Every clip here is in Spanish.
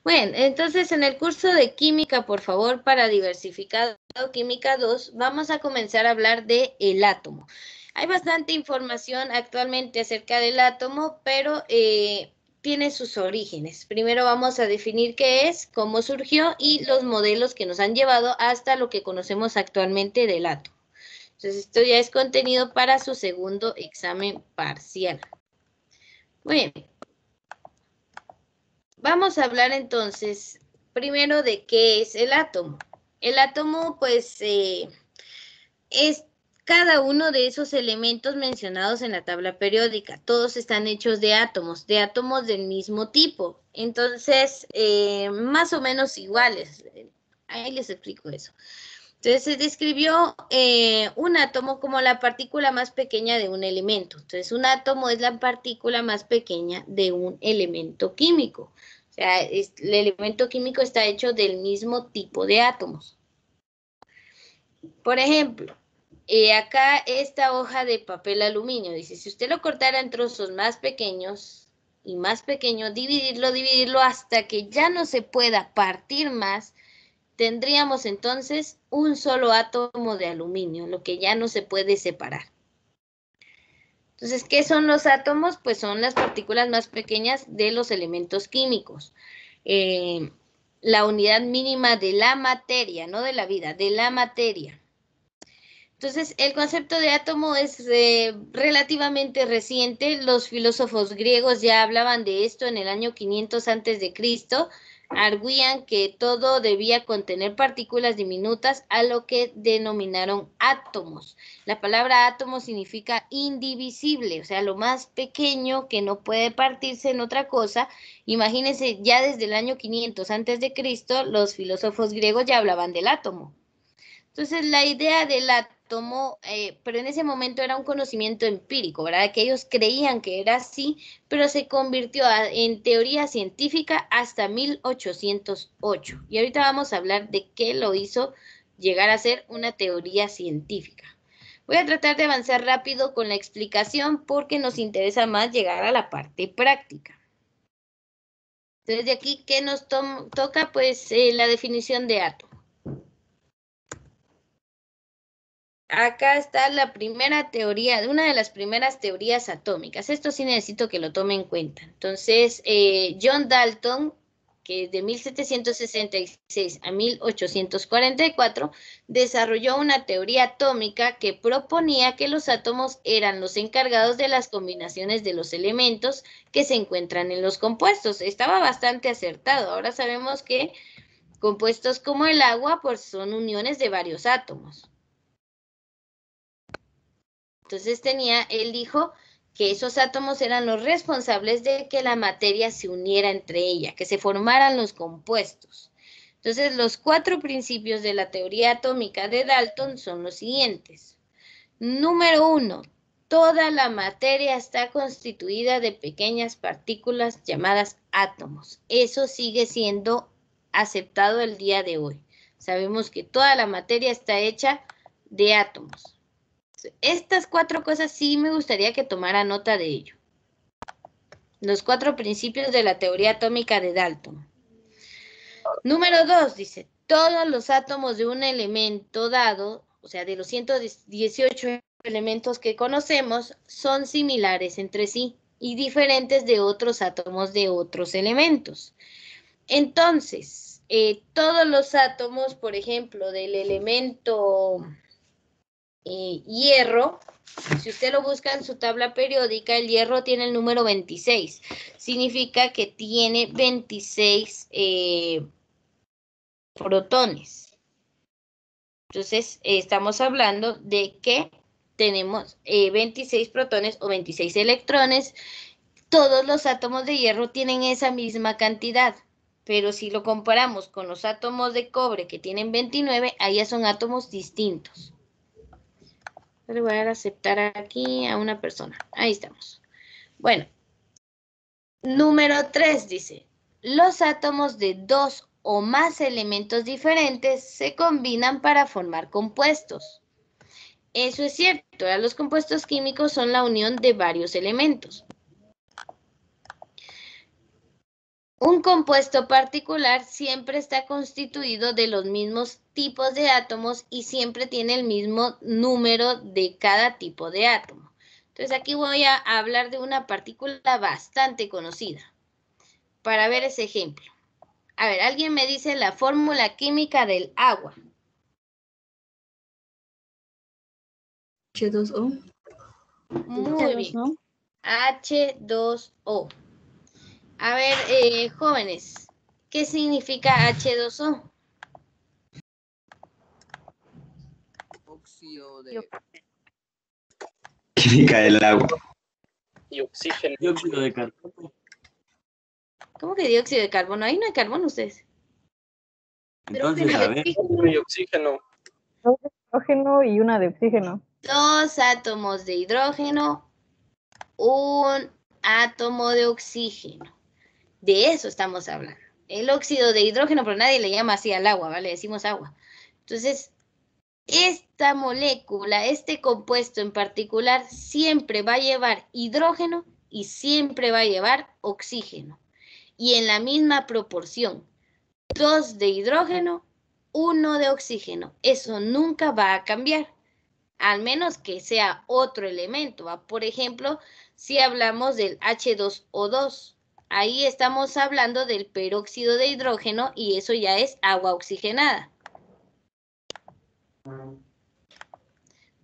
Bueno, entonces en el curso de química, por favor, para diversificado química 2, vamos a comenzar a hablar de el átomo. Hay bastante información actualmente acerca del átomo, pero tiene sus orígenes. Primero vamos a definir qué es, cómo surgió y los modelos que nos han llevado hasta lo que conocemos actualmente del átomo. Entonces, esto ya es contenido para su segundo examen parcial. Muy bien. Vamos a hablar entonces primero de qué es el átomo. El átomo, pues, es cada uno de esos elementos mencionados en la tabla periódica. Todos están hechos de átomos del mismo tipo. Entonces, más o menos iguales. Ahí les explico eso. Entonces se describió un átomo como la partícula más pequeña de un elemento. Entonces un átomo es la partícula más pequeña de un elemento químico. O sea, el elemento químico está hecho del mismo tipo de átomos. Por ejemplo, acá esta hoja de papel aluminio dice, si usted lo cortara en trozos más pequeños y más pequeños, dividirlo hasta que ya no se pueda partir más, tendríamos entonces un solo átomo de aluminio, lo que ya no se puede separar. Entonces, ¿qué son los átomos? Pues son las partículas más pequeñas de los elementos químicos. Eh, la unidad mínima de la materia, no de la vida, de la materia. Entonces, el concepto de átomo es relativamente reciente. Los filósofos griegos ya hablaban de esto en el año 500 antes de Cristo. Arguían que todo debía contener partículas diminutas a lo que denominaron átomos. La palabra átomo significa indivisible, o sea, lo más pequeño que no puede partirse en otra cosa. Imagínense, ya desde el año 500 antes de Cristo, los filósofos griegos ya hablaban del átomo. Entonces, la idea del átomo, pero en ese momento era un conocimiento empírico, ¿verdad? Que ellos creían que era así, pero se convirtió en teoría científica hasta 1808. Y ahorita vamos a hablar de qué lo hizo llegar a ser una teoría científica. Voy a tratar de avanzar rápido con la explicación porque nos interesa más llegar a la parte práctica. Entonces, de aquí, ¿qué nos toca? Pues la definición de átomo. Acá está la primera teoría, una de las primeras teorías atómicas. Esto sí necesito que lo tome en cuenta. Entonces, John Dalton, que de 1766 a 1844, desarrolló una teoría atómica que proponía que los átomos eran los encargados de las combinaciones de los elementos que se encuentran en los compuestos. Estaba bastante acertado. Ahora sabemos que compuestos como el agua, pues son uniones de varios átomos. Entonces él dijo que esos átomos eran los responsables de que la materia se uniera entre ella, que se formaran los compuestos. Entonces los 4 principios de la teoría atómica de Dalton son los siguientes. Número 1, toda la materia está constituida de pequeñas partículas llamadas átomos. Eso sigue siendo aceptado el día de hoy. Sabemos que toda la materia está hecha de átomos. Estas 4 cosas sí me gustaría que tomara nota de ello. Los 4 principios de la teoría atómica de Dalton. Número 2, dice, todos los átomos de un elemento dado, o sea, de los 118 elementos que conocemos, son similares entre sí y diferentes de otros átomos de otros elementos. Entonces, todos los átomos, por ejemplo, del elemento hierro, si usted lo busca en su tabla periódica, el hierro tiene el número 26. Significa que tiene 26 protones. Entonces, estamos hablando de que tenemos 26 protones o 26 electrones. Todos los átomos de hierro tienen esa misma cantidad. Pero si lo comparamos con los átomos de cobre que tienen 29, ahí ya son átomos distintos. Le voy a dar a aceptar aquí a una persona. Ahí estamos. Bueno, número 3 dice, los átomos de 2 o más elementos diferentes se combinan para formar compuestos. Eso es cierto, los compuestos químicos son la unión de varios elementos. Un compuesto particular siempre está constituido de los mismos tipos de átomos y siempre tiene el mismo número de cada tipo de átomo. Entonces aquí voy a hablar de una partícula bastante conocida para ver ese ejemplo. A ver, alguien me dice la fórmula química del agua. H2O. Muy bien. H2O. A ver, jóvenes, ¿qué significa H2O? Óxido de... Química del agua. Y oxígeno. Dióxido de carbono. ¿Cómo que dióxido de carbono? Ahí no hay carbono, ustedes. Entonces, a ver. Y oxígeno. Dos de hidrógeno y una de oxígeno. 2 átomos de hidrógeno, 1 átomo de oxígeno. De eso estamos hablando. El óxido de hidrógeno, pero nadie le llama así al agua, ¿vale? Decimos agua. Entonces, esta molécula, este compuesto en particular, siempre va a llevar hidrógeno y siempre va a llevar oxígeno. Y en la misma proporción, 2 de hidrógeno, 1 de oxígeno. Eso nunca va a cambiar, al menos que sea otro elemento, ¿va? Por ejemplo, si hablamos del H2O2, ahí estamos hablando del peróxido de hidrógeno y eso ya es agua oxigenada.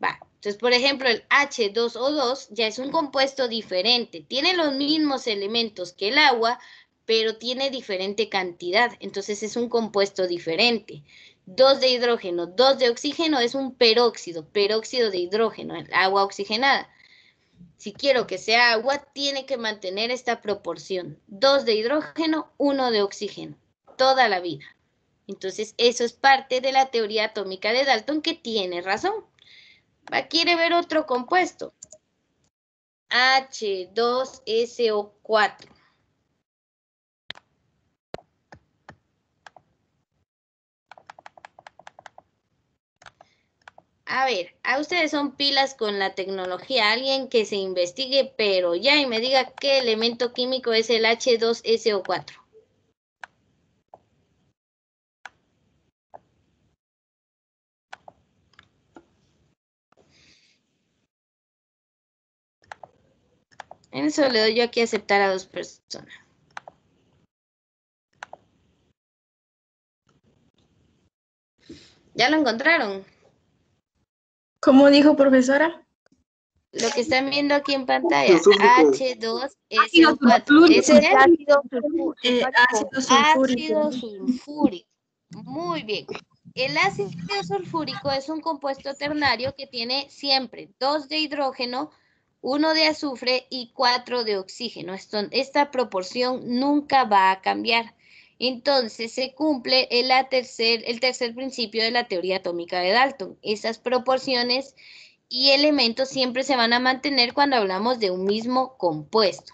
Va, entonces, por ejemplo, el H2O2 ya es un compuesto diferente. Tiene los mismos elementos que el agua, pero tiene diferente cantidad. Entonces, es un compuesto diferente. 2 de hidrógeno, 2 de oxígeno es un peróxido de hidrógeno, el agua oxigenada. Si quiero que sea agua, tiene que mantener esta proporción. 2 de hidrógeno, 1 de oxígeno, toda la vida. Entonces, eso es parte de la teoría atómica de Dalton, que tiene razón. ¿Quiere ver otro compuesto? H2SO4. A ver, a ustedes son pilas con la tecnología. Alguien que se investigue, pero ya, y me diga qué elemento químico es el H2SO4. En eso le doy yo aquí a aceptar a 2 personas. ¿Ya lo encontraron? ¿Cómo dijo, profesora? Lo que están viendo aquí en pantalla, H2SO4. Es ¿Ese es? ácido Ácido sulfúrico. Ácido sulfúrico. Muy bien. El ácido sulfúrico es un compuesto ternario que tiene siempre 2 de hidrógeno, 1 de azufre y 4 de oxígeno. Esta proporción nunca va a cambiar. Entonces se cumple el tercer principio de la teoría atómica de Dalton. Esas proporciones y elementos siempre se van a mantener cuando hablamos de un mismo compuesto.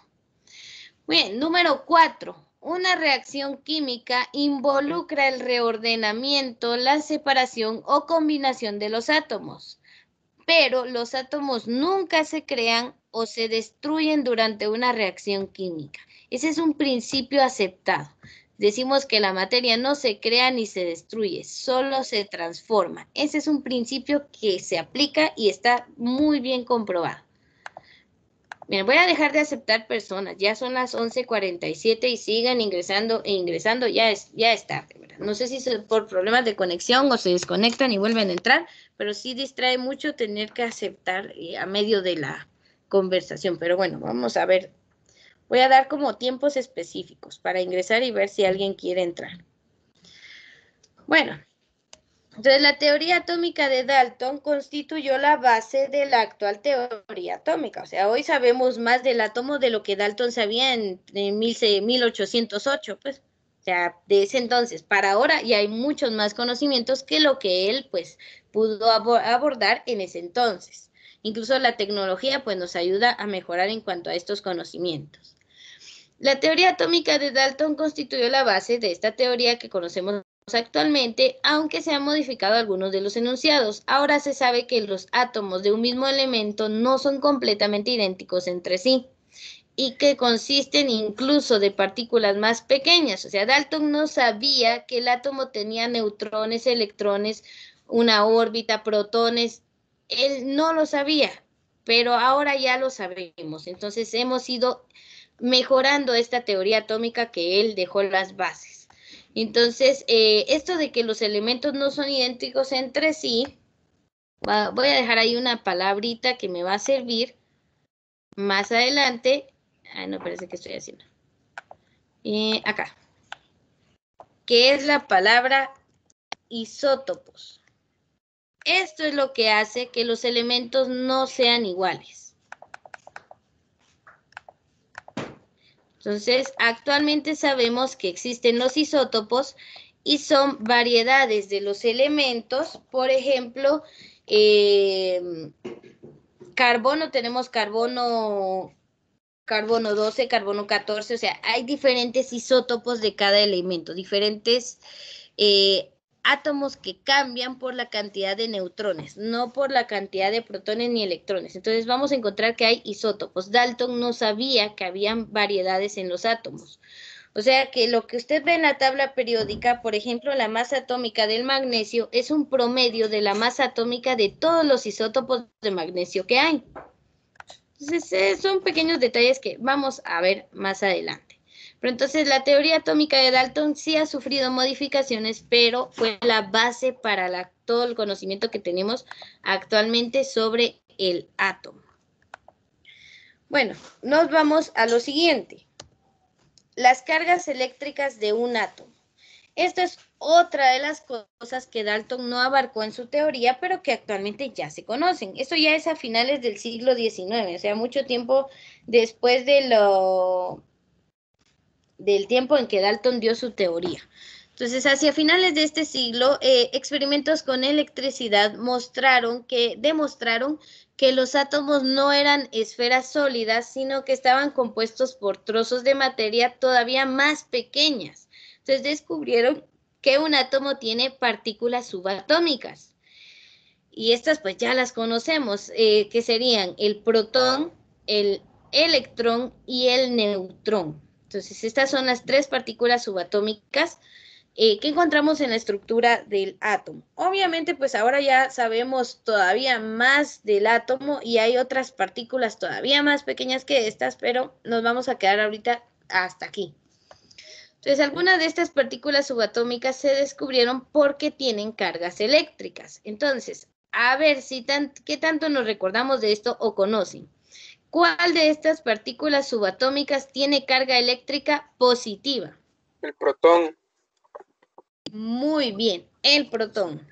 Bien, número 4. Una reacción química involucra el reordenamiento, la separación o combinación de los átomos, pero los átomos nunca se crean o se destruyen durante una reacción química. Ese es un principio aceptado. Decimos que la materia no se crea ni se destruye, solo se transforma. Ese es un principio que se aplica y está muy bien comprobado. Miren, voy a dejar de aceptar personas. Ya son las 11:47 y sigan ingresando e ingresando. Ya es tarde, ¿verdad? No sé si es por problemas de conexión o se desconectan y vuelven a entrar, pero sí distrae mucho tener que aceptar a medio de la conversación. Pero bueno, vamos a ver. Voy a dar como tiempos específicos para ingresar y ver si alguien quiere entrar. Bueno, entonces la teoría atómica de Dalton constituyó la base de la actual teoría atómica. O sea, hoy sabemos más del átomo de lo que Dalton sabía en 1808, pues. O sea, de ese entonces para ahora ya hay muchos más conocimientos que lo que él, pues, pudo abordar en ese entonces. Incluso la tecnología, pues, nos ayuda a mejorar en cuanto a estos conocimientos. La teoría atómica de Dalton constituyó la base de esta teoría que conocemos actualmente, aunque se han modificado algunos de los enunciados. Ahora se sabe que los átomos de un mismo elemento no son completamente idénticos entre sí. y que consisten incluso de partículas más pequeñas. O sea, Dalton no sabía que el átomo tenía neutrones, electrones, una órbita, protones. Él no lo sabía, pero ahora ya lo sabemos. Entonces hemos ido mejorando esta teoría atómica que él dejó las bases. Entonces, esto de que los elementos no son idénticos entre sí, voy a dejar ahí una palabrita que me va a servir más adelante. No parece que estoy haciendo. Acá. Que es la palabra isótopos. Esto es lo que hace que los elementos no sean iguales. Entonces, actualmente sabemos que existen los isótopos y son variedades de los elementos. Por ejemplo, carbono, tenemos carbono 12, carbono 14, o sea, hay diferentes isótopos de cada elemento, diferentes átomos que cambian por la cantidad de neutrones, no por la cantidad de protones ni electrones. Entonces vamos a encontrar que hay isótopos. Dalton no sabía que habían variedades en los átomos. O sea que lo que usted ve en la tabla periódica, por ejemplo, la masa atómica del magnesio es un promedio de la masa atómica de todos los isótopos de magnesio que hay. Entonces, son pequeños detalles que vamos a ver más adelante. Pero entonces, la teoría atómica de Dalton sí ha sufrido modificaciones, pero fue la base para todo el conocimiento que tenemos actualmente sobre el átomo. Bueno, nos vamos a lo siguiente. Las cargas eléctricas de un átomo. Esta es otra de las cosas que Dalton no abarcó en su teoría, pero que actualmente ya se conocen. Esto ya es a finales del siglo XIX, o sea, mucho tiempo después del tiempo en que Dalton dio su teoría. Entonces, hacia finales de este siglo, experimentos con electricidad demostraron que los átomos no eran esferas sólidas, sino que estaban compuestos por trozos de materia todavía más pequeñas. Entonces descubrieron que un átomo tiene partículas subatómicas. Y estas pues ya las conocemos, que serían el protón, el electrón y el neutrón. Entonces estas son las tres partículas subatómicas que encontramos en la estructura del átomo. Obviamente pues ahora ya sabemos todavía más del átomo y hay otras partículas todavía más pequeñas que estas, pero nos vamos a quedar ahorita hasta aquí. Entonces, algunas de estas partículas subatómicas se descubrieron porque tienen cargas eléctricas. Entonces, a ver qué tanto nos recordamos de esto o conocen. ¿Cuál de estas partículas subatómicas tiene carga eléctrica positiva? El protón. Muy bien, el protón.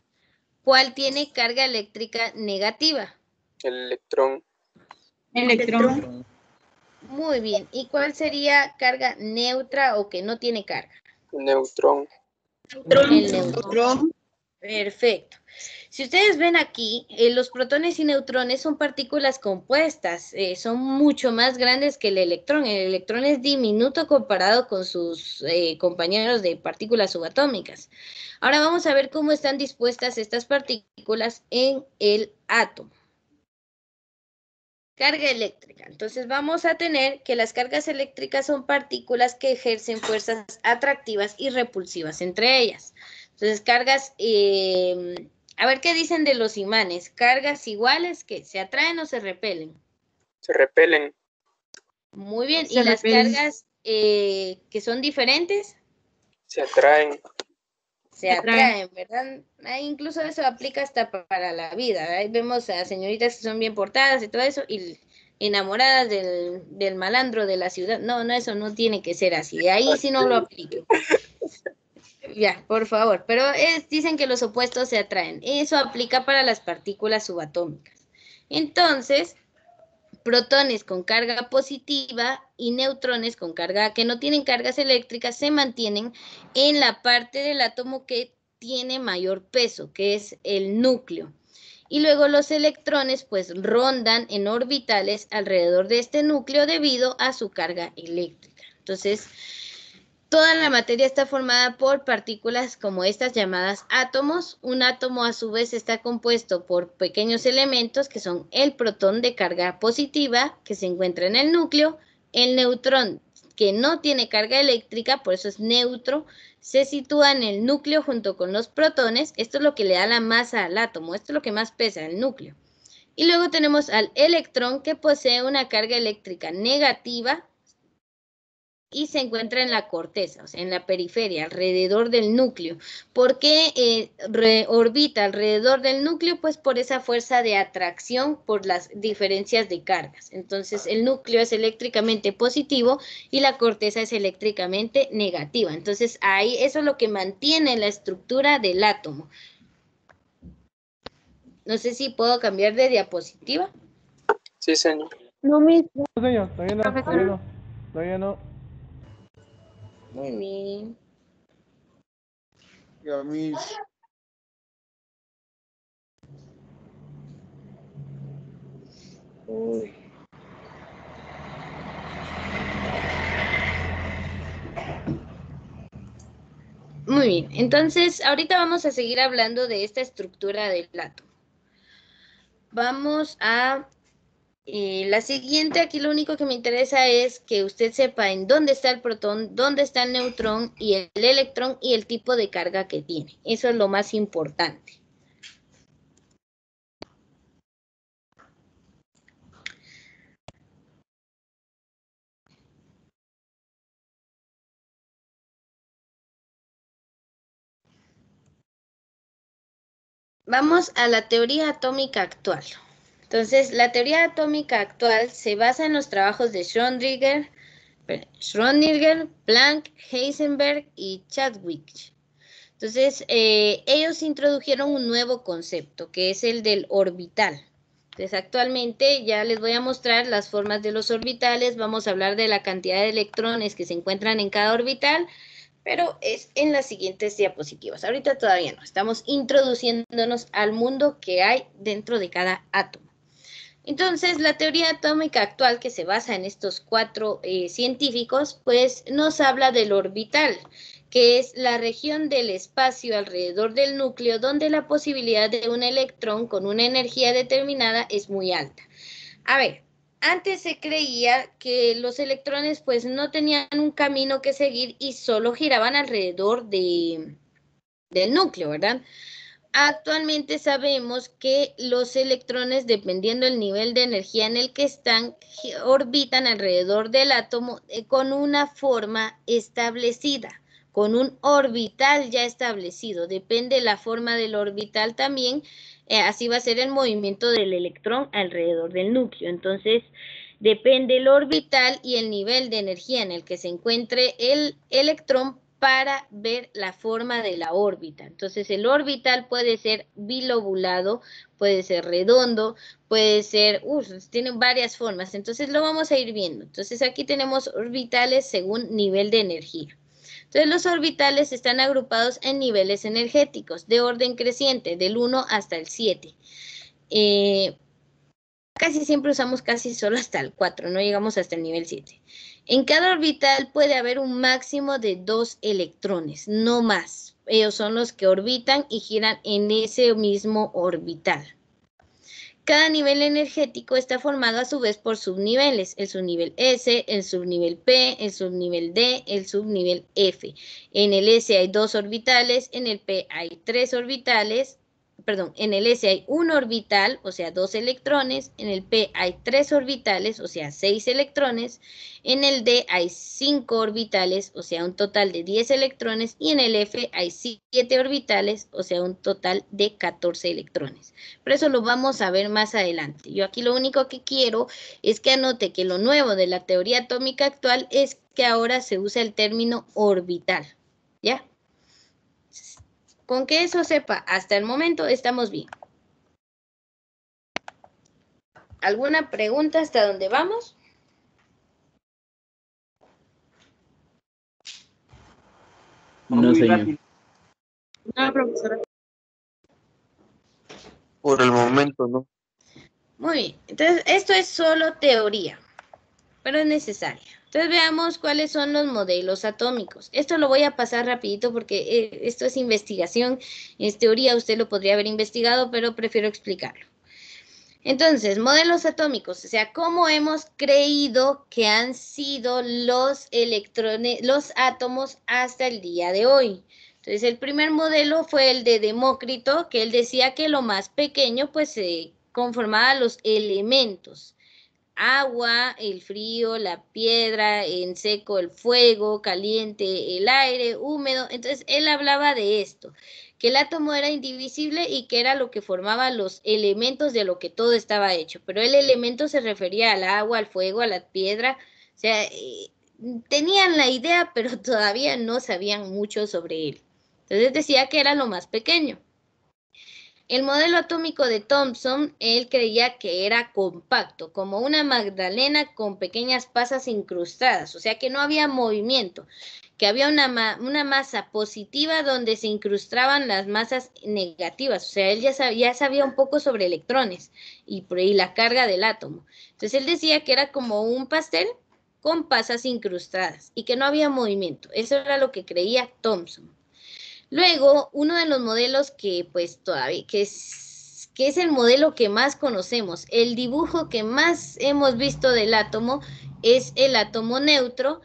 ¿Cuál tiene carga eléctrica negativa? El electrón. Electrón. Muy bien. ¿Y cuál sería carga neutra o que no tiene carga? El neutrón. El neutrón. Perfecto. Si ustedes ven aquí, los protones y neutrones son partículas compuestas, son mucho más grandes que el electrón. El electrón es diminuto comparado con sus compañeros de partículas subatómicas. Ahora vamos a ver cómo están dispuestas estas partículas en el átomo. Carga eléctrica. Entonces vamos a tener que las cargas eléctricas son partículas que ejercen fuerzas atractivas y repulsivas entre ellas. Entonces cargas, a ver qué dicen de los imanes. Cargas iguales que se atraen o se repelen. Se repelen. Muy bien. Se ¿Y las repelen. cargas que son diferentes? Se atraen. Se atraen, ¿verdad? Incluso eso aplica hasta para la vida. Ahí vemos a señoritas que son bien portadas y todo eso, y enamoradas del malandro de la ciudad. No, eso no tiene que ser así. De ahí sí no lo aplico. Ya, por favor. Pero dicen que los opuestos se atraen. Eso aplica para las partículas subatómicas. Entonces, protones con carga positiva y neutrones con carga que no tienen cargas eléctricas se mantienen en la parte del átomo que tiene mayor peso, que es el núcleo. Y luego los electrones pues rondan en orbitales alrededor de este núcleo debido a su carga eléctrica. Entonces, toda la materia está formada por partículas como estas llamadas átomos. Un átomo a su vez está compuesto por pequeños elementos que son el protón de carga positiva que se encuentra en el núcleo El neutrón que no tiene carga eléctrica, por eso es neutro, se sitúa en el núcleo junto con los protones. Esto es lo que le da la masa al átomo, esto es lo que más pesa, el núcleo. Y luego tenemos al electrón que posee una carga eléctrica negativa y se encuentra en la corteza, o sea, en la periferia, alrededor del núcleo. ¿Por qué orbita alrededor del núcleo? Pues por esa fuerza de atracción, por las diferencias de cargas. Entonces, el núcleo es eléctricamente positivo y la corteza es eléctricamente negativa. Entonces, ahí eso es lo que mantiene la estructura del átomo. No sé si puedo cambiar de diapositiva. Sí, señor. No mismo. No, señor, todavía no. Muy bien. Ya, mis. Uy. Muy bien, entonces ahorita vamos a seguir hablando de esta estructura del átomo. Vamos a la siguiente, aquí lo único que me interesa es que usted sepa en dónde está el protón, dónde está el neutrón y el electrón y el tipo de carga que tiene. Eso es lo más importante. Vamos a la teoría atómica actual. Entonces, la teoría atómica actual se basa en los trabajos de Schrödinger, Planck, Heisenberg y Chadwick. Entonces, ellos introdujeron un nuevo concepto, que es el del orbital. Entonces, actualmente ya les voy a mostrar las formas de los orbitales, vamos a hablar de la cantidad de electrones que se encuentran en cada orbital, pero es en las siguientes diapositivas. Ahorita todavía no, estamos introduciéndonos al mundo que hay dentro de cada átomo. Entonces, la teoría atómica actual, que se basa en estos cuatro científicos, pues nos habla del orbital, que es la región del espacio alrededor del núcleo donde la posibilidad de un electrón con una energía determinada es muy alta. A ver, antes se creía que los electrones pues no tenían un camino que seguir y solo giraban alrededor del núcleo, ¿verdad? Actualmente sabemos que los electrones, dependiendo del nivel de energía en el que están, orbitan alrededor del átomo con una forma establecida, con un orbital ya establecido. Depende la forma del orbital también, así va a ser el movimiento del electrón alrededor del núcleo. Entonces, depende el orbital y el nivel de energía en el que se encuentre el electrón para ver la forma de la órbita. Entonces, el orbital puede ser bilobulado, puede ser redondo, puede ser, tienen varias formas. Entonces, lo vamos a ir viendo. Entonces, aquí tenemos orbitales según nivel de energía. Entonces, los orbitales están agrupados en niveles energéticos de orden creciente, del 1 hasta el 7. Casi siempre usamos casi solo hasta el 4, no llegamos hasta el nivel 7. En cada orbital puede haber un máximo de 2 electrones, no más. Ellos son los que orbitan y giran en ese mismo orbital. Cada nivel energético está formado a su vez por subniveles, el subnivel S, el subnivel P, el subnivel D, el subnivel F. En el S hay 2 orbitales, en el P hay 3 orbitales, en el S hay un orbital, o sea, 2 electrones, en el P hay 3 orbitales, o sea, 6 electrones, en el D hay 5 orbitales, o sea, un total de 10 electrones, y en el F hay 7 orbitales, o sea, un total de 14 electrones. Pero eso lo vamos a ver más adelante. Yo aquí lo único que quiero es que anote que lo nuevo de la teoría atómica actual es que ahora se usa el término orbital, ¿ya? Con que eso sepa, hasta el momento estamos bien. ¿Alguna pregunta hasta dónde vamos? No, señor. No, profesora. Por el momento, ¿no? Muy bien. Entonces, esto es solo teoría, pero es necesaria. Entonces, veamos cuáles son los modelos atómicos. Esto lo voy a pasar rapidito porque esto es investigación. Es teoría, usted lo podría haber investigado, pero prefiero explicarlo. Entonces, modelos atómicos, o sea, ¿cómo hemos creído que han sido los electrones, los átomos hasta el día de hoy? Entonces, el primer modelo fue el de Demócrito, que él decía que lo más pequeño, pues, se conformaba los elementos. Agua, el frío, la piedra, en seco el fuego, caliente el aire, húmedo. Entonces, él hablaba de esto, que el átomo era indivisible y que era lo que formaba los elementos de lo que todo estaba hecho. Pero el elemento se refería al agua, al fuego, a la piedra. O sea, tenían la idea, pero todavía no sabían mucho sobre él. Entonces decía que era lo más pequeño. El modelo atómico de Thomson, él creía que era compacto, como una magdalena con pequeñas pasas incrustadas, o sea que no había movimiento, que había una masa positiva donde se incrustaban las masas negativas, o sea, él ya sabía un poco sobre electrones y la carga del átomo. Entonces él decía que era como un pastel con pasas incrustadas y que no había movimiento. Eso era lo que creía Thomson. Luego, uno de los modelos que pues todavía, que es el modelo que más conocemos, el dibujo que más hemos visto del átomo es el átomo neutro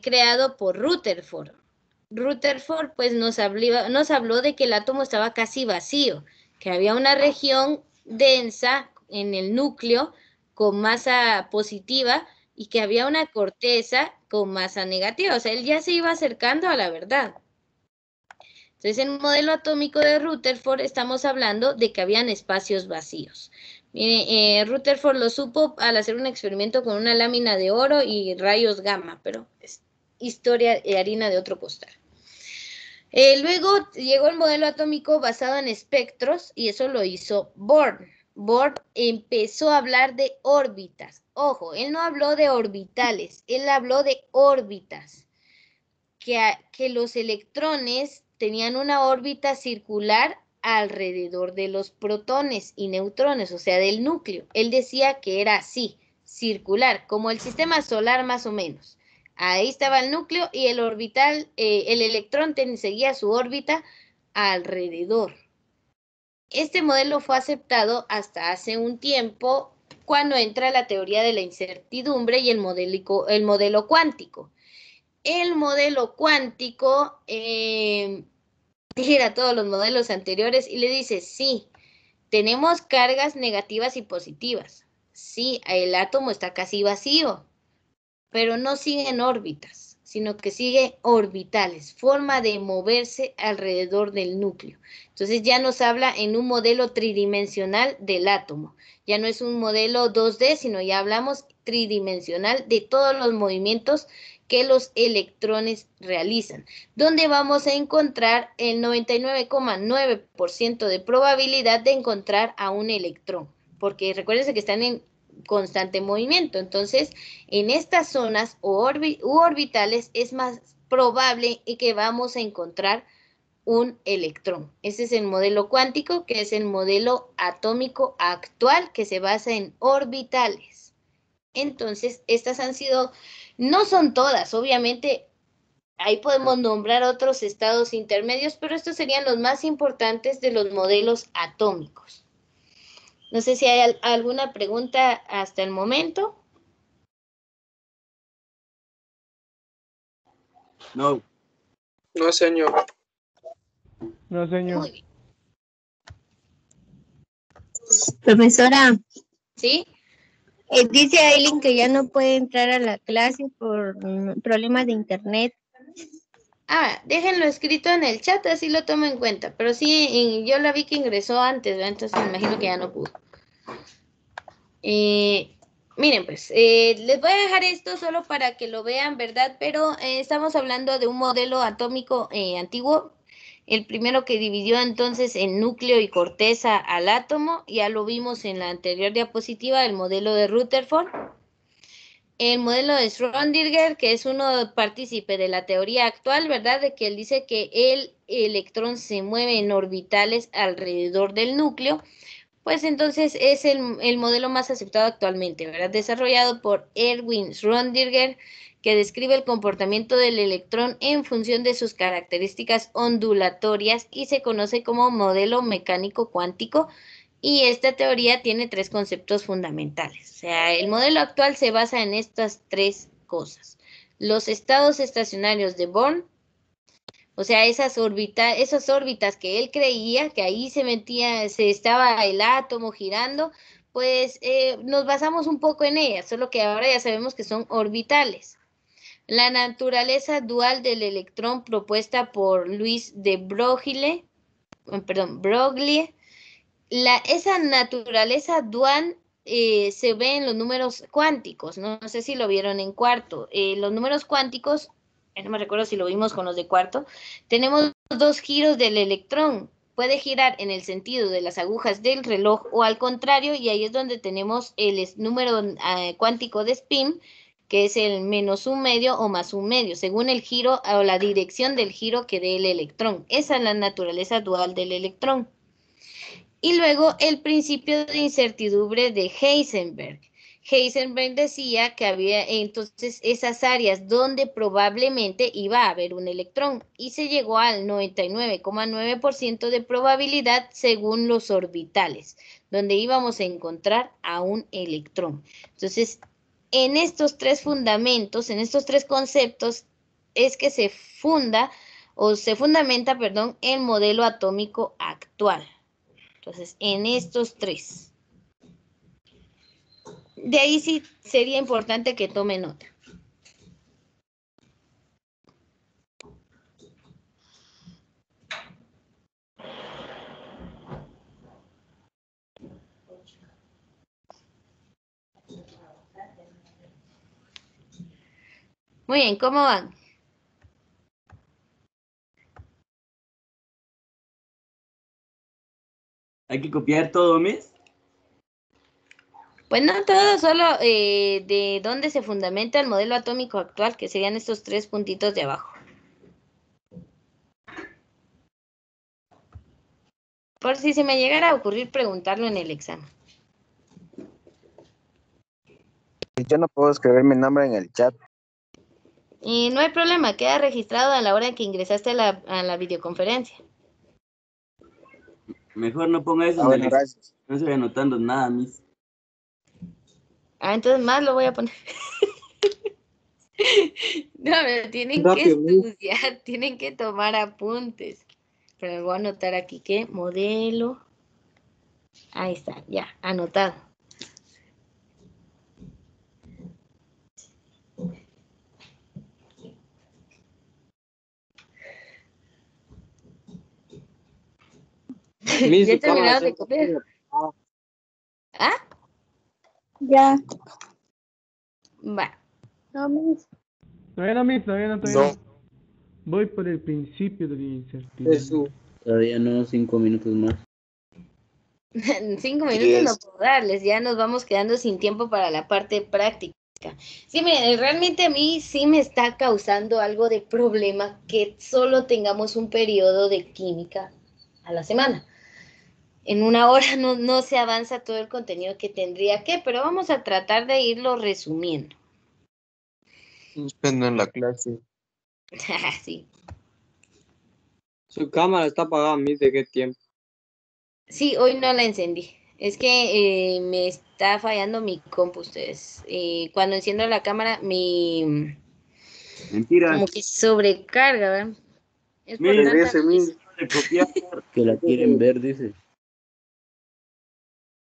creado por Rutherford. Rutherford pues nos habló de que el átomo estaba casi vacío, que había una región densa en el núcleo con masa positiva y que había una corteza con masa negativa. O sea, él ya se iba acercando a la verdad. Entonces, en el modelo atómico de Rutherford estamos hablando de que habían espacios vacíos. Mire, Rutherford lo supo al hacer un experimento con una lámina de oro y rayos gamma, pero es historia de harina de otro costal. Luego llegó el modelo atómico basado en espectros y eso lo hizo Born. Born empezó a hablar de órbitas. Ojo, él no habló de orbitales, él habló de órbitas. Que los electrones tenían una órbita circular alrededor de los protones y neutrones, o sea, del núcleo. Él decía que era así, circular, como el sistema solar más o menos. Ahí estaba el núcleo y el orbital, el electrón seguía su órbita alrededor. Este modelo fue aceptado hasta hace un tiempo cuando entra la teoría de la incertidumbre y el modelo cuántico. El modelo cuántico tira todos los modelos anteriores y le dice, sí, tenemos cargas negativas y positivas. Sí, el átomo está casi vacío, pero no sigue en órbitas, sino que sigue orbitales, forma de moverse alrededor del núcleo. Entonces ya nos habla en un modelo tridimensional del átomo. Ya no es un modelo 2D, sino ya hablamos tridimensional de todos los movimientos que los electrones realizan, donde vamos a encontrar el 99,9% de probabilidad de encontrar a un electrón, porque recuérdense que están en constante movimiento. Entonces, en estas zonas u orbitales es más probable que vamos a encontrar un electrón. Ese es el modelo cuántico, que es el modelo atómico actual que se basa en orbitales. Entonces, estas han sido, no son todas, obviamente, ahí podemos nombrar otros estados intermedios, pero estos serían los más importantes de los modelos atómicos. No sé si hay alguna pregunta hasta el momento. No. No, señor. No, señor. Muy bien. Profesora, ¿Sí? dice Aileen que ya no puede entrar a la clase por problemas de internet. Ah, déjenlo escrito en el chat, así lo tomo en cuenta. Pero sí, yo la vi que ingresó antes, ¿verdad? Entonces me imagino que ya no pudo. Miren, pues, les voy a dejar esto solo para que lo vean, ¿verdad? Pero estamos hablando de un modelo atómico antiguo, el primero que dividió entonces en núcleo y corteza al átomo, ya lo vimos en la anterior diapositiva, el modelo de Rutherford. El modelo de Schrödinger, que es uno partícipe de la teoría actual, ¿verdad? De que él dice que el electrón se mueve en orbitales alrededor del núcleo. Pues entonces es el modelo más aceptado actualmente, ¿verdad? Desarrollado por Erwin Schrödinger, que describe el comportamiento del electrón en función de sus características ondulatorias y se conoce como modelo mecánico cuántico, Y esta teoría tiene tres conceptos fundamentales. O sea, el modelo actual se basa en estas tres cosas. Los estados estacionarios de Born, o sea, esas órbitas que él creía que ahí se estaba el átomo girando, pues nos basamos un poco en ellas, solo que ahora ya sabemos que son orbitales. La naturaleza dual del electrón propuesta por Luis de Broglie, esa naturaleza dual se ve en los números cuánticos, ¿no? No sé si lo vieron en cuarto. Los números cuánticos, no me recuerdo si lo vimos con los de cuarto, tenemos dos giros del electrón. Puede girar en el sentido de las agujas del reloj o al contrario, y ahí es donde tenemos el número cuántico de spin, que es el -1/2 o +1/2, según el giro o la dirección del giro que dé el electrón. Esa es la naturaleza dual del electrón. Y luego el principio de incertidumbre de Heisenberg. Heisenberg decía que había entonces esas áreas donde probablemente iba a haber un electrón y se llegó al 99,9% de probabilidad según los orbitales, donde íbamos a encontrar a un electrón. Entonces, en estos tres fundamentos, en estos tres conceptos, es que se fundamenta, el modelo atómico actual. Entonces, en estos tres. De ahí sí sería importante que tome nota. Muy bien, ¿cómo van? Hay que copiar todo, Miss. Pues no todo, solo de dónde se fundamenta el modelo atómico actual, que serían estos tres puntitos de abajo. Por si se me llegara a ocurrir preguntarlo en el examen. Yo no puedo escribir mi nombre en el chat. Y no hay problema, queda registrado a la hora en que ingresaste a la videoconferencia. Mejor no ponga eso en Bueno, el gracias. No estoy anotando nada, Miss. Ah, entonces más lo voy a poner. No, pero tienen que Rápido, ¿no? estudiar, tienen que tomar apuntes. Pero me voy a anotar aquí que modelo. Ahí está, ya, anotado. Miss, Ya su cámara terminaron de está copiar. apagada. ¿Ah? Ya. Va. No, Miss. Todavía no. No, Voy por el principio de la incertidumbre. es su Todavía no, 5 minutos más. En 5 minutos no puedo darles, ya nos vamos quedando sin tiempo para la parte práctica. Sí, miren, realmente a mí sí me está causando algo de problema que solo tengamos un periodo de química a la semana. En una hora no se avanza todo el contenido que tendría que, pero vamos a tratar de irlo resumiendo. suspendo en la clase. Sí. Su cámara está apagada, Miss, ¿de qué tiempo? Sí, hoy no la encendí. Es que me está fallando mi compu, ustedes. Cuando enciendo la cámara, Mentiras. como que sobrecarga, ¿verdad? Es por Miss, tanta Miss. de copiar. Que la quieren ver, dice.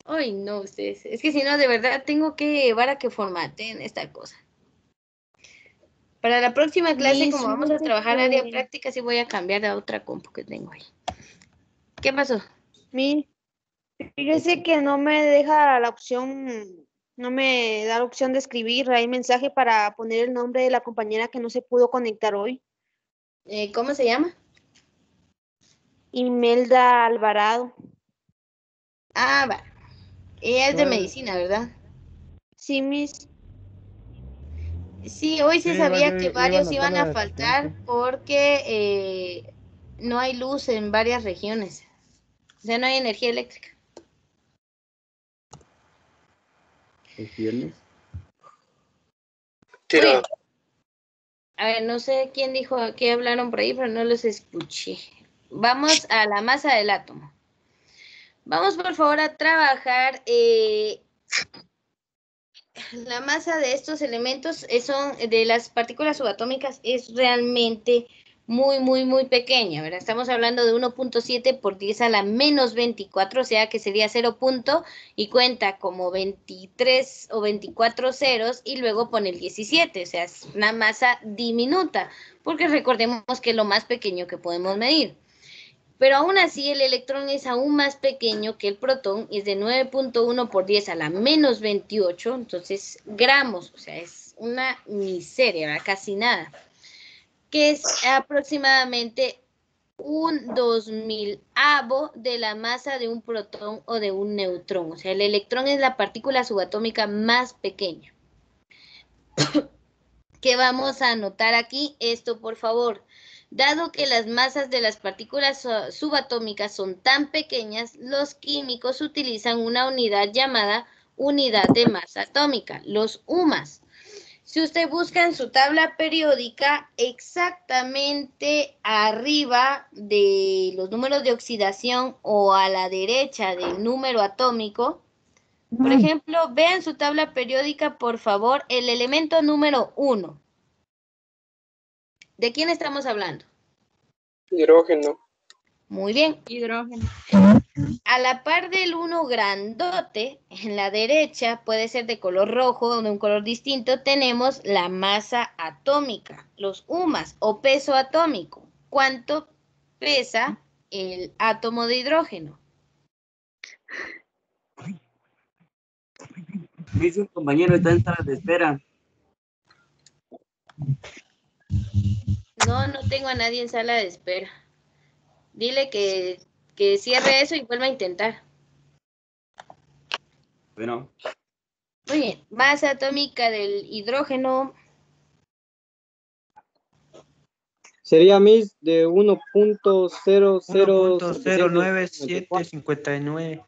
Ay, no, ustedes. Es que si no, de verdad, tengo que llevar a que formateen esta cosa. Para la próxima clase, como vamos a trabajar área práctica, sí voy a cambiar a otra compu que tengo ahí. ¿Qué pasó? Fíjese que no me deja la opción, no me da la opción de escribir ahí mensaje para poner el nombre de la compañera que no se pudo conectar hoy. ¿Cómo se llama? Imelda Alvarado. Ah, va. Ella es de medicina, ¿verdad? Sí, Miss. Sí, hoy se Sí, sabía yo que iba a varios iban a anotar a la faltar asistente. porque no hay luz en varias regiones. O sea, no hay energía eléctrica. ¿Regiones? Muy bien. A ver, no sé quién dijo que hablaron por ahí, pero no los escuché. Vamos a la masa del átomo. Vamos por favor a trabajar. La masa de estos elementos son de las partículas subatómicas es realmente muy pequeña, ¿verdad? Estamos hablando de 1.7 por 10 a la menos 24, o sea que sería 0 punto y cuenta como 23 o 24 ceros y luego pone el 17, o sea, es una masa diminuta, porque recordemos que es lo más pequeño que podemos medir. Pero aún así el electrón es aún más pequeño que el protón, es de 9.1 por 10 a la menos 28, entonces gramos, o sea, es una miseria, ¿verdad? Casi nada, que es aproximadamente un 2000avo de la masa de un protón o de un neutrón, o sea, el electrón es la partícula subatómica más pequeña. ¿Qué vamos a anotar aquí? Esto, por favor. Dado que las masas de las partículas subatómicas son tan pequeñas, los químicos utilizan una unidad llamada unidad de masa atómica, los UMAS. Si usted busca en su tabla periódica, exactamente arriba de los números de oxidación o a la derecha del número atómico, por ejemplo, vean su tabla periódica, por favor, el elemento número 1. ¿De quién estamos hablando? Hidrógeno. Muy bien. Hidrógeno. A la par del 1 grandote, en la derecha, puede ser de color rojo o de un color distinto, tenemos la masa atómica, los UMAS o peso atómico. ¿Cuánto pesa el átomo de hidrógeno? Me dice un compañero, está en sala de espera. No tengo a nadie en sala de espera. Dile que cierre eso y vuelva a intentar. Bueno. Muy bien, masa atómica del hidrógeno. Sería Miss de 1.00759.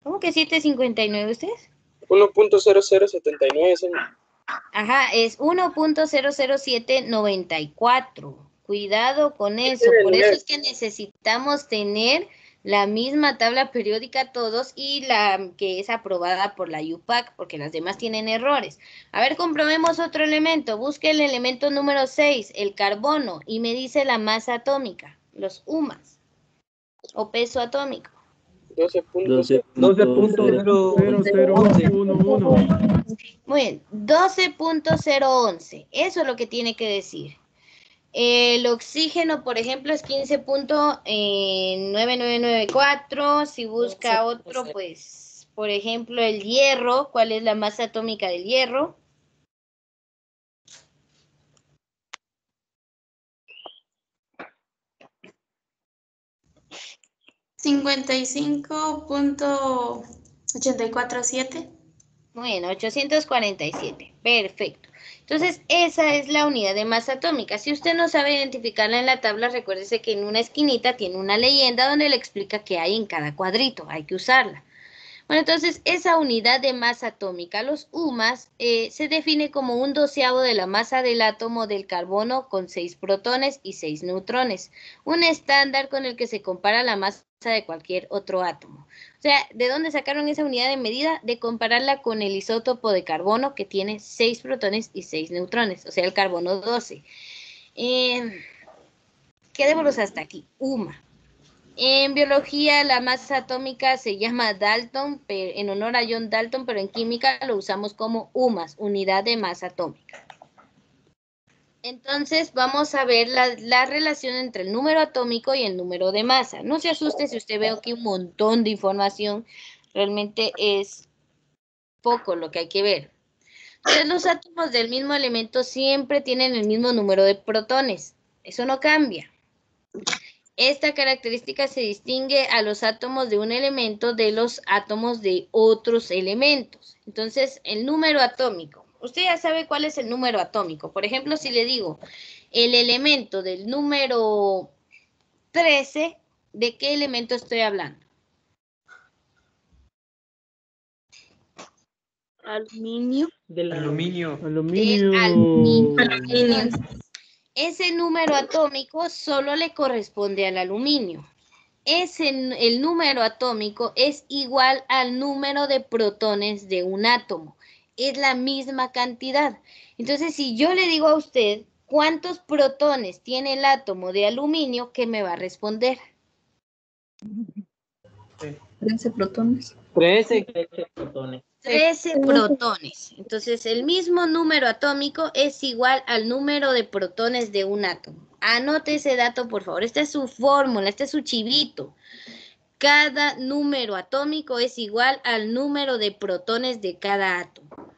¿Cómo que 759 ustedes? 1.0079, señor. Ajá, es 1.00794. Cuidado con eso. Por eso es que necesitamos tener la misma tabla periódica todos y la que es aprobada por la UPAC, porque las demás tienen errores. A ver, comprobemos otro elemento. Busque el elemento número 6, el carbono, y me dice la masa atómica, los UMAS, o peso atómico. 12.0011. Muy bien, 12.011. Eso es lo que tiene que decir. El oxígeno, por ejemplo, es 15.9994. Si busca otro, pues, por ejemplo, el hierro. ¿Cuál es la masa atómica del hierro? $55.847. Bueno, 847. Perfecto. Entonces, esa es la unidad de masa atómica. Si usted no sabe identificarla en la tabla, recuérdese que en una esquinita tiene una leyenda donde le explica qué hay en cada cuadrito. Hay que usarla. Bueno, entonces, esa unidad de masa atómica, los UMAS, se define como un doceavo de la masa del átomo del carbono con 6 protones y 6 neutrones. Un estándar con el que se compara la masa de cualquier otro átomo. O sea, ¿de dónde sacaron esa unidad de medida? De compararla con el isótopo de carbono que tiene 6 protones y 6 neutrones, o sea, el carbono 12. Quedémonos hasta aquí, UMA. En biología la masa atómica se llama Dalton, en honor a John Dalton, pero en química lo usamos como UMAS, unidad de masa atómica. Entonces vamos a ver la relación entre el número atómico y el número de masa. No se asuste si usted ve aquí un montón de información, realmente es poco lo que hay que ver. Entonces los átomos del mismo elemento siempre tienen el mismo número de protones, eso no cambia. Esta característica se distingue a los átomos de un elemento de los átomos de otros elementos. Entonces, el número atómico. Usted ya sabe cuál es el número atómico. Por ejemplo, si le digo el elemento del número 13, ¿de qué elemento estoy hablando? Aluminio. Del aluminio. Aluminio. Ese número atómico solo le corresponde al aluminio. el número atómico es igual al número de protones de un átomo. Es la misma cantidad. Entonces, si yo le digo a usted cuántos protones tiene el átomo de aluminio, ¿qué me va a responder? 13 protones. 13. 13 protones. Entonces, el mismo número atómico es igual al número de protones de un átomo. Anote ese dato, por favor. Esta es su fórmula, este es su chivito. Cada número atómico es igual al número de protones de cada átomo.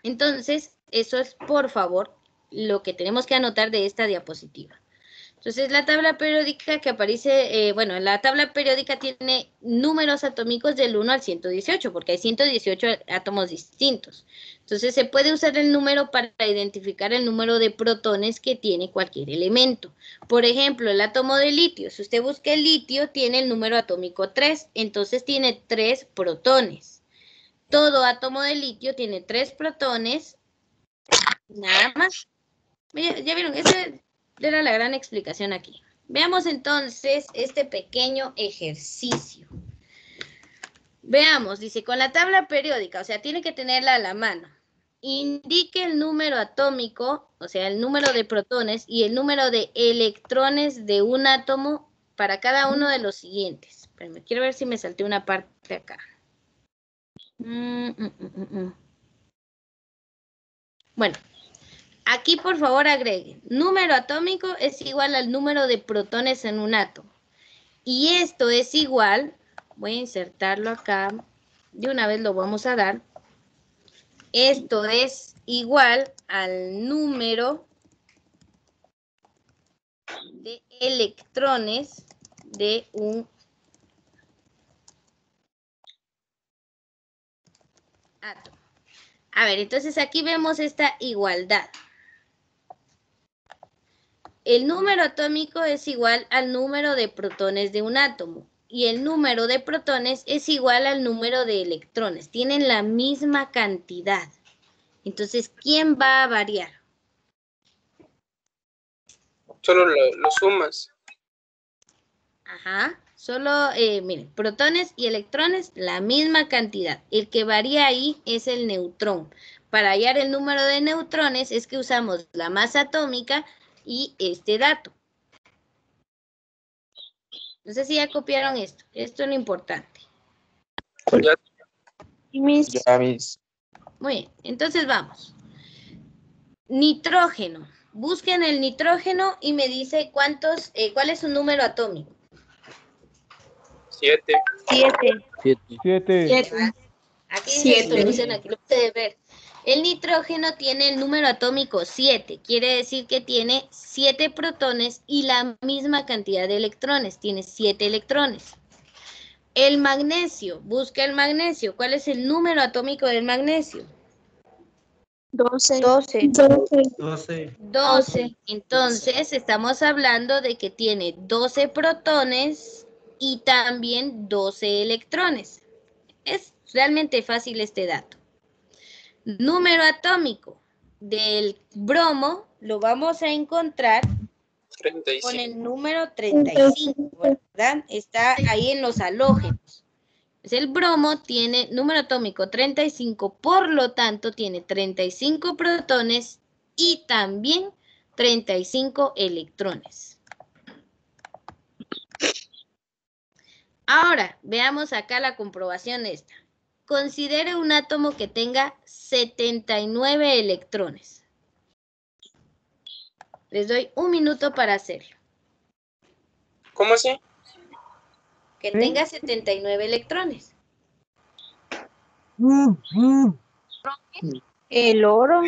Entonces, eso es, por favor, lo que tenemos que anotar de esta diapositiva. Entonces, la tabla periódica que aparece, la tabla periódica tiene números atómicos del 1 al 118, porque hay 118 átomos distintos. Entonces, se puede usar el número para identificar el número de protones que tiene cualquier elemento. Por ejemplo, el átomo de litio. Si usted busca el litio, tiene el número atómico 3, entonces tiene 3 protones. Todo átomo de litio tiene 3 protones, nada más. Ya vieron, esa era la gran explicación aquí. Veamos entonces este pequeño ejercicio. Veamos, dice, con la tabla periódica, o sea, tiene que tenerla a la mano. Indique el número atómico, o sea, el número de protones y el número de electrones de un átomo para cada uno de los siguientes. Espérame, quiero ver si me salté una parte acá. Bueno, aquí por favor agreguen. Número atómico es igual al número de protones en un átomo. Y esto es igual, voy a insertarlo acá, de una vez lo vamos a dar. Esto es igual al número de electrones de un átomo. A ver, entonces aquí vemos esta igualdad. El número atómico es igual al número de protones de un átomo y el número de protones es igual al número de electrones. Tienen la misma cantidad. Entonces, ¿quién va a variar? Solo lo sumas. Ajá. Solo, miren, protones y electrones, la misma cantidad. El que varía ahí es el neutrón. Para hallar el número de neutrones es que usamos la masa atómica y este dato. No sé si ya copiaron esto. Esto es lo importante. Ya. Ya, mis. Muy bien, entonces vamos. Nitrógeno. Busquen el nitrógeno y me dice cuál es su número atómico. 7. 7. Aquí dice solución, aquí lo puede ver. El nitrógeno tiene el número atómico 7, quiere decir que tiene 7 protones y la misma cantidad de electrones, tiene 7 electrones. El magnesio, busca el magnesio. ¿Cuál es el número atómico del magnesio? 12. 12. Entonces, estamos hablando de que tiene 12 protones y también 12 electrones. Es realmente fácil este dato. Número atómico del bromo lo vamos a encontrar 35. con el número 35, ¿verdad? Está ahí en los halógenos. El bromo tiene número atómico 35, por lo tanto tiene 35 protones y también 35 electrones. Ahora, veamos acá la comprobación de esta. Considere un átomo que tenga 79 electrones. Les doy un minuto para hacerlo. ¿Cómo así? Que tenga 79 electrones. El oro.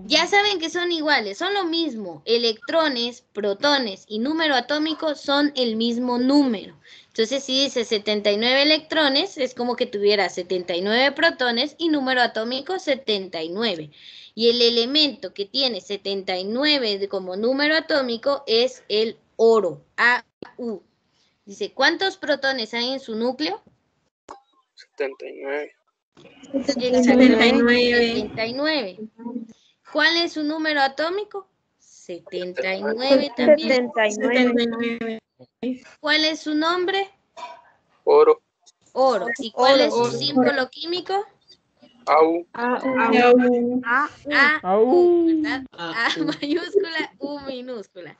Ya saben que son iguales, son lo mismo. Electrones, protones y número atómico son el mismo número. Entonces, si dice 79 electrones, es como que tuviera 79 protones y número atómico 79. Y el elemento que tiene 79 como número atómico es el oro, AU. Dice, ¿cuántos protones hay en su núcleo? 79. 79. ¿Cuál es su número atómico? 79 también. 79. ¿Cuál es su nombre? Oro. Oro. ¿Y cuál es su Oro. símbolo químico? Au. AU, ¿verdad? A mayúscula, U minúscula.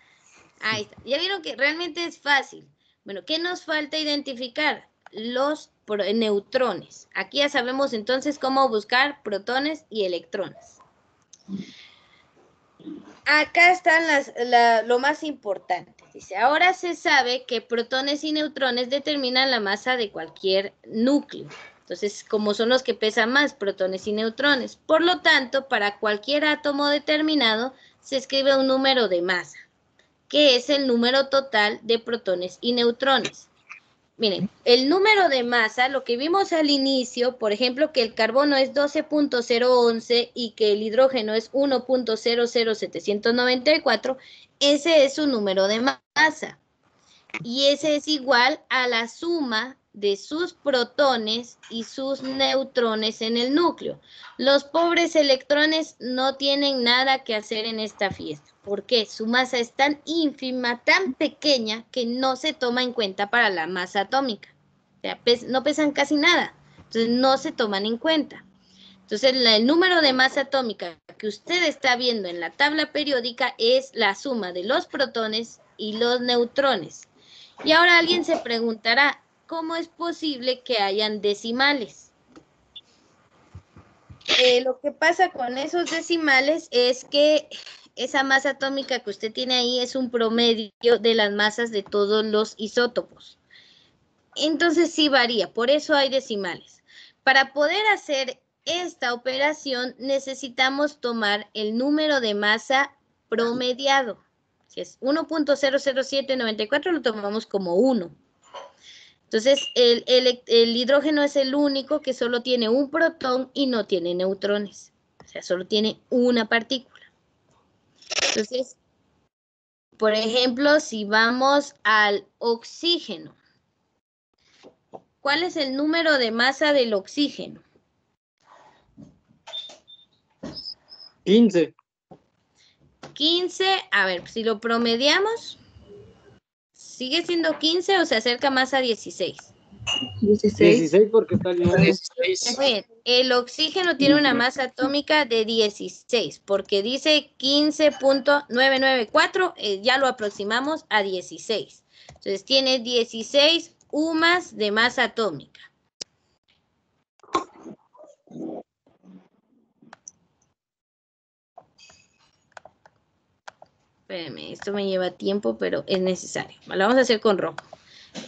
Ahí está. Ya vieron que realmente es fácil. Bueno, ¿qué nos falta identificar? Los neutrones. Aquí ya sabemos entonces cómo buscar protones y electrones. Acá están lo más importante. Dice, ahora se sabe que protones y neutrones determinan la masa de cualquier núcleo. Entonces, como son los que pesan más, protones y neutrones. Por lo tanto, para cualquier átomo determinado, se escribe un número de masa, que es el número total de protones y neutrones. Miren, el número de masa, lo que vimos al inicio, por ejemplo, que el carbono es 12.011 y que el hidrógeno es 1.00794, ese es su número de masa. Y ese es igual a la suma de sus protones y sus neutrones en el núcleo. Los pobres electrones no tienen nada que hacer en esta fiesta. ¿Por qué? Su masa es tan ínfima, tan pequeña, que no se toma en cuenta para la masa atómica. O sea, no pesan casi nada. Entonces, no se toman en cuenta. Entonces, el número de masa atómica que usted está viendo en la tabla periódica es la suma de los protones y los neutrones. Y ahora alguien se preguntará, ¿cómo es posible que hayan decimales? Lo que pasa con esos decimales es que esa masa atómica que usted tiene ahí es un promedio de las masas de todos los isótopos. Entonces sí varía, por eso hay decimales. Para poder hacer esta operación necesitamos tomar el número de masa promediado. Si es 1.00794, lo tomamos como 1. Entonces, el hidrógeno es el único que solo tiene un protón y no tiene neutrones. O sea, solo tiene una partícula. Entonces, por ejemplo, si vamos al oxígeno, ¿cuál es el número de masa del oxígeno? 15. 15, a ver, si lo promediamos, ¿sigue siendo 15 o se acerca más a 16? 16 porque está el 9. 16. Muy bien, el oxígeno tiene una masa atómica de 16, porque dice 15.994, ya lo aproximamos a 16. Entonces tiene 16 UMAS de masa atómica. Espérenme, esto me lleva tiempo, pero es necesario. Lo vamos a hacer con rojo.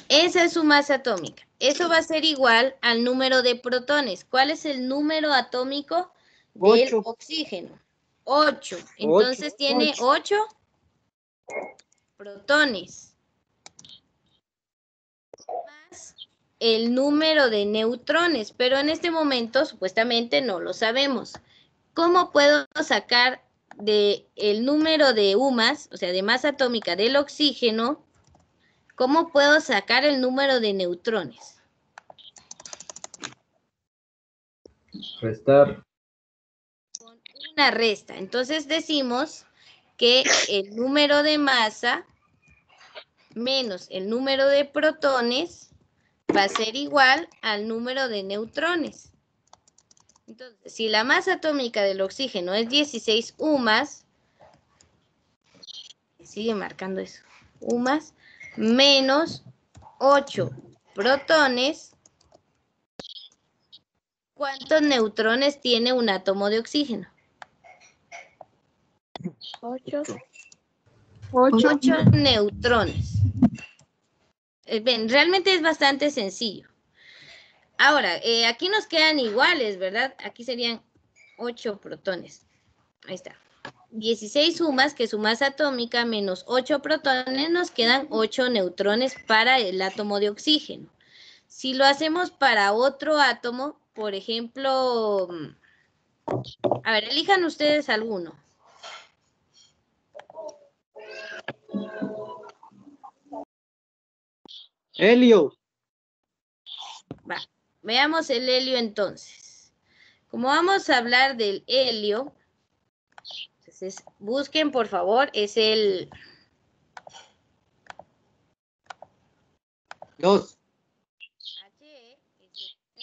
Esa es su masa atómica. Eso va a ser igual al número de protones. ¿Cuál es el número atómico del oxígeno? 8. Entonces tiene 8 protones. Más el número de neutrones. Pero en este momento, supuestamente, no lo sabemos. ¿Cómo puedo sacar el número de UMAS, o sea, de masa atómica del oxígeno? ¿Cómo puedo sacar el número de neutrones? Restar. Con una resta. Entonces decimos que el número de masa menos el número de protones va a ser igual al número de neutrones. Entonces, si la masa atómica del oxígeno es 16 UMAS, sigue marcando eso, UMAS, menos 8 protones, ¿cuántos neutrones tiene un átomo de oxígeno? 8. 8 neutrones. Ven, realmente es bastante sencillo. Ahora, aquí nos quedan iguales, ¿verdad? Aquí serían 8 protones. Ahí está. 16 UMAS, que es su masa atómica, menos 8 protones, nos quedan 8 neutrones para el átomo de oxígeno. Si lo hacemos para otro átomo, por ejemplo, a ver, elijan ustedes alguno. Helio. Va, veamos el helio entonces. Como vamos a hablar del helio, Entonces, busquen, por favor, es el 2.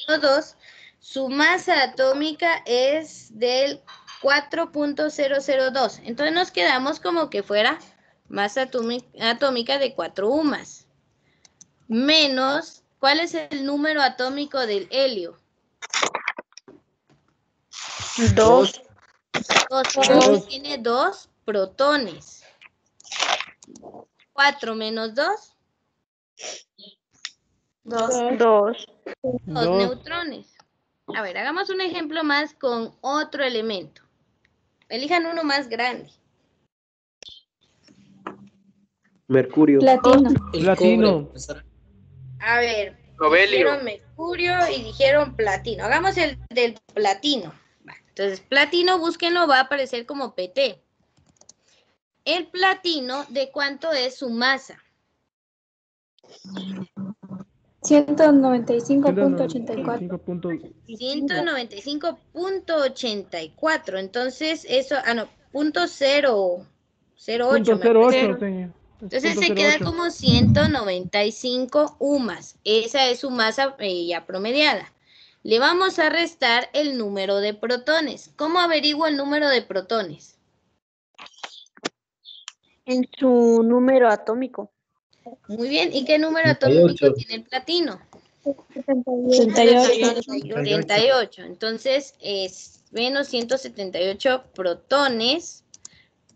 H2. Su masa atómica es del 4.002. Entonces nos quedamos como que fuera masa atómica de 4 UMAS. Menos, ¿cuál es el número atómico del helio? 2. 2. Tiene 2 protones. 4 menos 2. 2. 2 Dos. neutrones. A ver, hagamos un ejemplo más con otro elemento. Elijan uno más grande. Mercurio. Platino. Platino. A ver, Novelio. dijeron mercurio y dijeron platino. Hagamos el del platino. Va, entonces, platino, búsquenlo, va a aparecer como PT. El platino, ¿de cuánto es su masa? 195.84. 195.84. Entonces, eso, no, punto 008. Punto me parece. 08, señor. Entonces Punto se queda 08. como 195 UMAS. Esa es su masa ya promediada. Le vamos a restar el número de protones. ¿Cómo averiguo el número de protones? En su número atómico. Muy bien. ¿Y qué número atómico tiene el platino? 78. Entonces es menos 178 protones.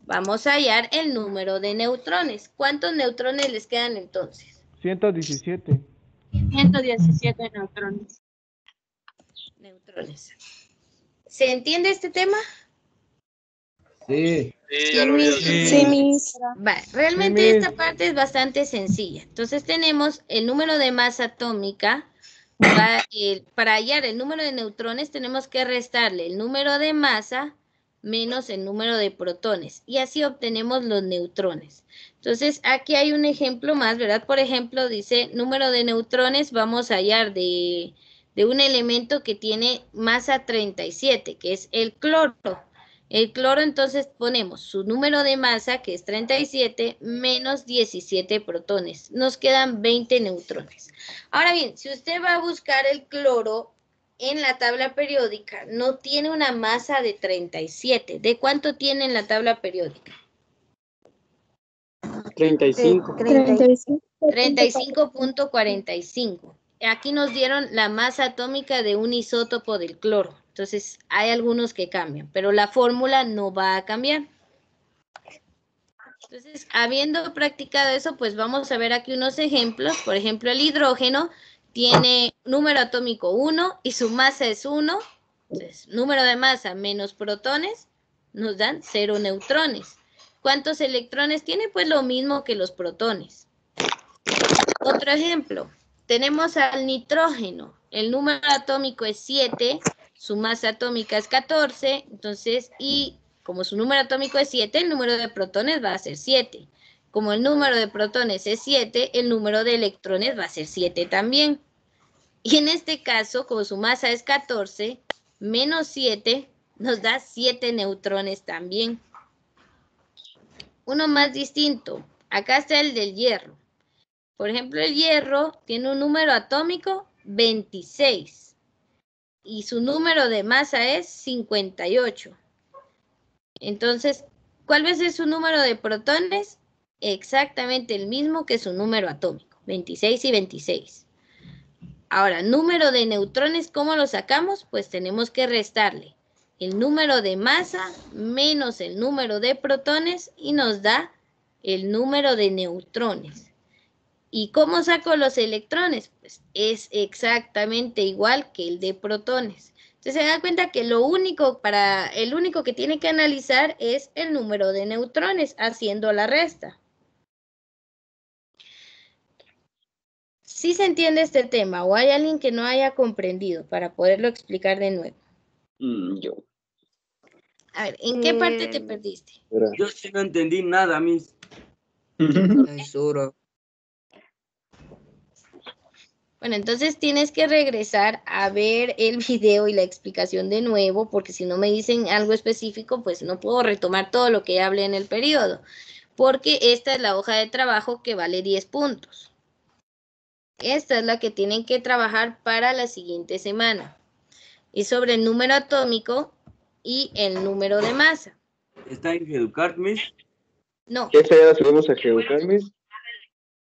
Vamos a hallar el número de neutrones. ¿Cuántos neutrones les quedan entonces? 117. 117 neutrones. Neutrones. ¿Se entiende este tema? Sí. Sí, ya lo había Sí, Miss. Vale, realmente Sí, esta parte es bastante sencilla. Entonces tenemos el número de masa atómica. Para hallar el número de neutrones tenemos que restarle el número de masa menos el número de protones. Y así obtenemos los neutrones. Entonces aquí hay un ejemplo más, ¿verdad? Por ejemplo, dice número de neutrones, vamos a hallar de un elemento que tiene masa 37, que es el cloro. El cloro, entonces ponemos su número de masa, que es 37, menos 17 protones. Nos quedan 20 neutrones. Ahora bien, si usted va a buscar el cloro en la tabla periódica, no tiene una masa de 37. ¿De cuánto tiene en la tabla periódica? 35. 35.45. Aquí nos dieron la masa atómica de un isótopo del cloro. Entonces, hay algunos que cambian, pero la fórmula no va a cambiar. Entonces, habiendo practicado eso, pues vamos a ver aquí unos ejemplos. Por ejemplo, el hidrógeno tiene número atómico 1 y su masa es 1. Entonces, número de masa menos protones nos dan 0 neutrones. ¿Cuántos electrones tiene? Pues lo mismo que los protones. Otro ejemplo, tenemos al nitrógeno. El número atómico es 7, su masa atómica es 14, entonces, y como su número atómico es 7, el número de protones va a ser 7. Como el número de protones es 7, el número de electrones va a ser 7 también. Y en este caso, como su masa es 14, menos 7 nos da 7 neutrones también. Uno más distinto, acá está el del hierro. Por ejemplo, el hierro tiene un número atómico 26 y su número de masa es 58. Entonces, ¿cuál va a ser su número de protones? Exactamente el mismo que su número atómico, 26 y 26. Ahora, número de neutrones, ¿cómo lo sacamos? Pues tenemos que restarle el número de masa menos el número de protones y nos da el número de neutrones. ¿Y cómo saco los electrones? Pues es exactamente igual que el de protones. Entonces se da cuenta que el único que tiene que analizar es el número de neutrones haciendo la resta. ¿Sí se entiende este tema o hay alguien que no haya comprendido para poderlo explicar de nuevo? Yo. A ver, ¿en qué parte te perdiste? Yo sí no entendí nada, Miss. Es hora. Bueno, entonces tienes que regresar a ver el video y la explicación de nuevo, porque si no me dicen algo específico, pues no puedo retomar todo lo que hablé en el periodo, porque esta es la hoja de trabajo que vale 10 puntos. Esta es la que tienen que trabajar para la siguiente semana. Es sobre el número atómico y el número de masa. ¿Está en Educar, Miss? No. ¿Esta ya la subimos a Educar, Miss?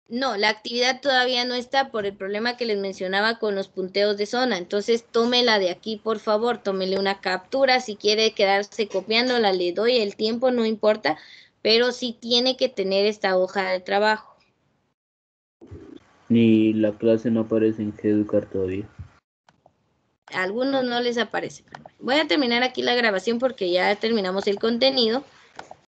No, la actividad todavía no está por el problema que les mencionaba con los punteos de zona. Entonces, tómela de aquí, por favor, tómele una captura. Si quiere quedarse copiándola, le doy el tiempo, no importa, pero sí tiene que tener esta hoja de trabajo. Ni la clase no aparece en Educar todavía. A algunos no les aparece. Voy a terminar aquí la grabación porque ya terminamos el contenido.